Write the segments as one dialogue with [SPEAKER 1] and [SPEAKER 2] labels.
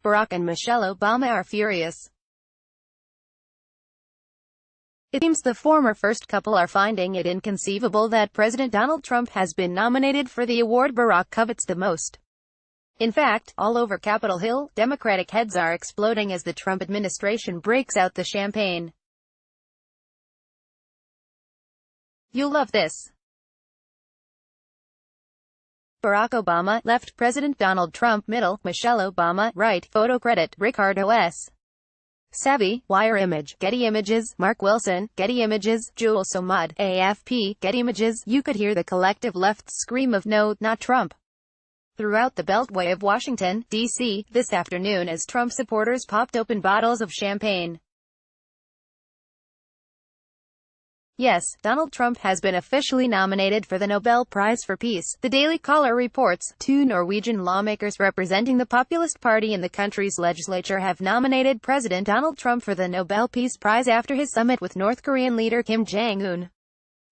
[SPEAKER 1] Barack and Michelle Obama are furious. It seems the former first couple are finding it inconceivable that President Donald Trump has been nominated for the award Barack covets the most. In fact, all over Capitol Hill, Democratic heads are exploding as the Trump administration breaks out the champagne. You'll love this. Barack Obama, left. President Donald Trump, middle. Michelle Obama, right. Photo credit, Ricardo S. Savvy, Wire image, Getty Images, Mark Wilson, Getty Images, Jewel Somad, AFP, Getty Images. You could hear the collective left's scream of "No, not Trump" throughout the beltway of Washington, D.C., this afternoon as Trump supporters popped open bottles of champagne. Yes, Donald Trump has been officially nominated for the Nobel Prize for Peace, the Daily Caller reports. Two Norwegian lawmakers representing the Populist Party in the country's legislature have nominated President Donald Trump for the Nobel Peace Prize after his summit with North Korean leader Kim Jong-un.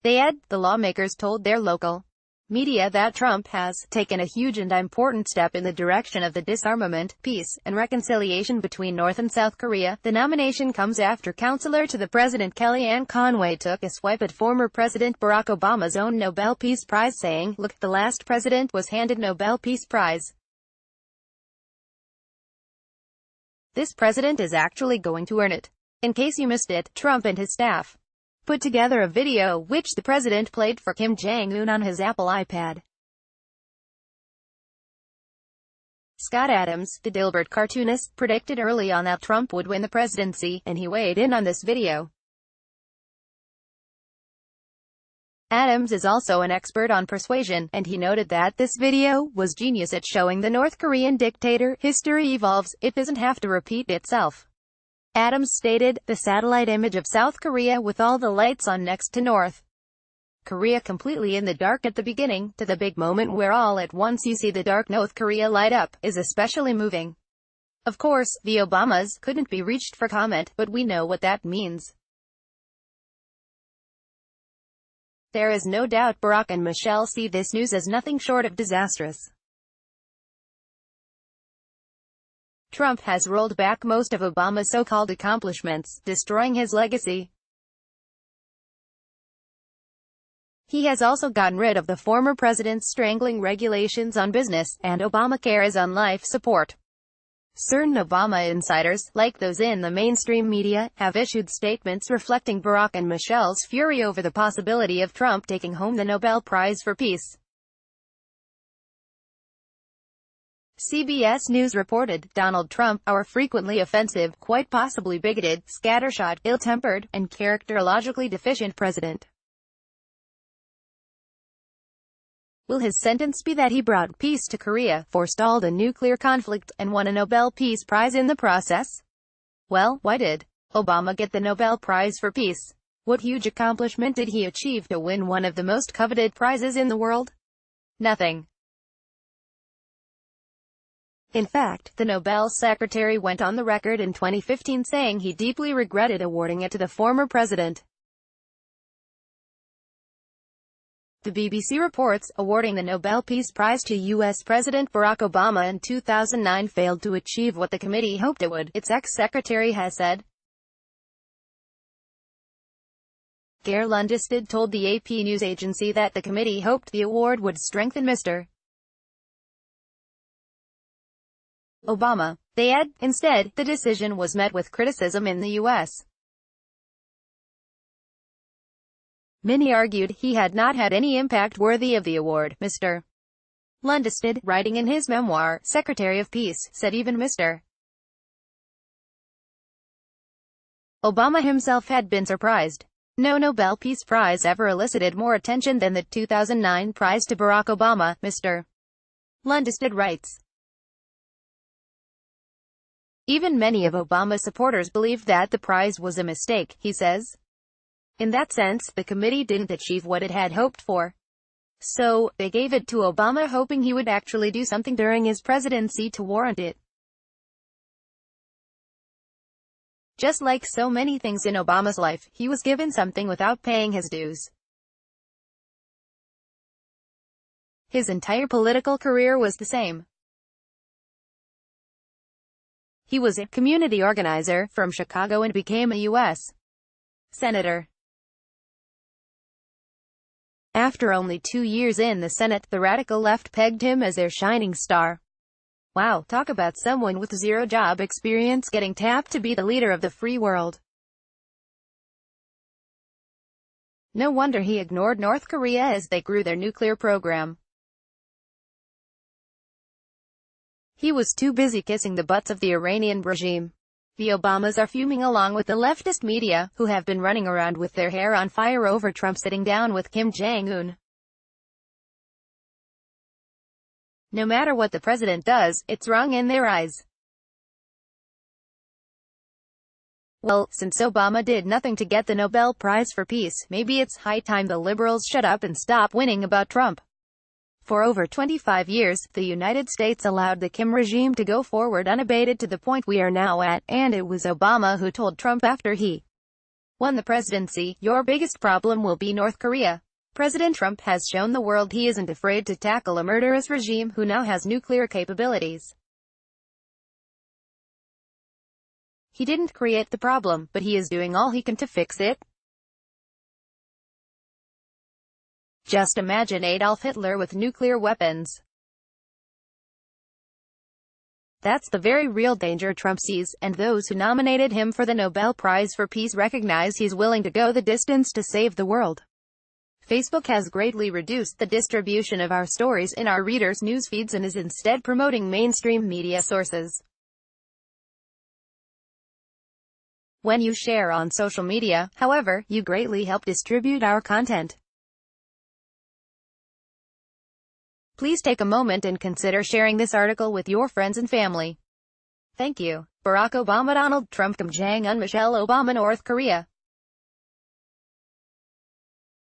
[SPEAKER 1] They add, the lawmakers told their local media that Trump has taken a huge and important step in the direction of the disarmament, peace, and reconciliation between North and South Korea. The nomination comes after counselor to the president Kellyanne Conway took a swipe at former President Barack Obama's own Nobel Peace Prize, saying, "Look, the last president was handed Nobel Peace Prize. This president is actually going to earn it." In case you missed it, Trump and his staff put together a video which the president played for Kim Jong-un on his Apple iPad. Scott Adams, the Dilbert cartoonist, predicted early on that Trump would win the presidency, and he weighed in on this video. Adams is also an expert on persuasion, and he noted that this video was genius at showing the North Korean dictator, history evolves, it doesn't have to repeat itself. Adams stated, the satellite image of South Korea with all the lights on next to North Korea completely in the dark at the beginning, to the big moment where all at once you see the dark North Korea light up, is especially moving. Of course, the Obamas couldn't be reached for comment, but we know what that means. There is no doubt Barack and Michelle see this news as nothing short of disastrous. Trump has rolled back most of Obama's so-called accomplishments, destroying his legacy. He has also gotten rid of the former president's strangling regulations on business, and Obamacare is on life support. Certain Obama insiders, like those in the mainstream media, have issued statements reflecting Barack and Michelle's fury over the possibility of Trump taking home the Nobel Prize for Peace. CBS News reported, Donald Trump, our frequently offensive, quite possibly bigoted, scattershot, ill-tempered, and characterologically deficient president. Will his sentence be that he brought peace to Korea, forestalled a nuclear conflict, and won a Nobel Peace Prize in the process? Well, why did Obama get the Nobel Prize for Peace? What huge accomplishment did he achieve to win one of the most coveted prizes in the world? Nothing. In fact, the Nobel secretary went on the record in 2015 saying he deeply regretted awarding it to the former president. The BBC reports, awarding the Nobel Peace Prize to U.S. President Barack Obama in 2009 failed to achieve what the committee hoped it would, its ex-secretary has said. Geir Lundestad told the AP news agency that the committee hoped the award would strengthen Mr. Obama. They add, instead, the decision was met with criticism in the U.S. Many argued he had not had any impact worthy of the award. Mr. Lundestad, writing in his memoir, Secretary of Peace, said even Mr. Obama himself had been surprised. No Nobel Peace Prize ever elicited more attention than the 2009 prize to Barack Obama, Mr. Lundestad writes. Even many of Obama's supporters believed that the prize was a mistake, he says. In that sense, the committee didn't achieve what it had hoped for. So, they gave it to Obama hoping he would actually do something during his presidency to warrant it. Just like so many things in Obama's life, he was given something without paying his dues. His entire political career was the same. He was a community organizer from Chicago and became a U.S. Senator. After only 2 years in the Senate, the radical left pegged him as their shining star. Wow, talk about someone with zero job experience getting tapped to be the leader of the free world. No wonder he ignored North Korea as they grew their nuclear program. He was too busy kissing the butts of the Iranian regime. The Obamas are fuming along with the leftist media, who have been running around with their hair on fire over Trump sitting down with Kim Jong-un. No matter what the president does, it's wrong in their eyes. Well, since Obama did nothing to get the Nobel Prize for Peace, maybe it's high time the liberals shut up and stop whining about Trump. For over 25 years, the United States allowed the Kim regime to go forward unabated to the point we are now at, and it was Obama who told Trump after he won the presidency, "Your biggest problem will be North Korea." President Trump has shown the world he isn't afraid to tackle a murderous regime who now has nuclear capabilities. He didn't create the problem, but he is doing all he can to fix it. Just imagine Adolf Hitler with nuclear weapons. That's the very real danger Trump sees, and those who nominated him for the Nobel Prize for Peace recognize he's willing to go the distance to save the world. Facebook has greatly reduced the distribution of our stories in our readers' news feeds and is instead promoting mainstream media sources. When you share on social media, however, you greatly help distribute our content. Please take a moment and consider sharing this article with your friends and family. Thank you. Barack Obama, Donald Trump, Kim Jong-un, Michelle Obama, North Korea.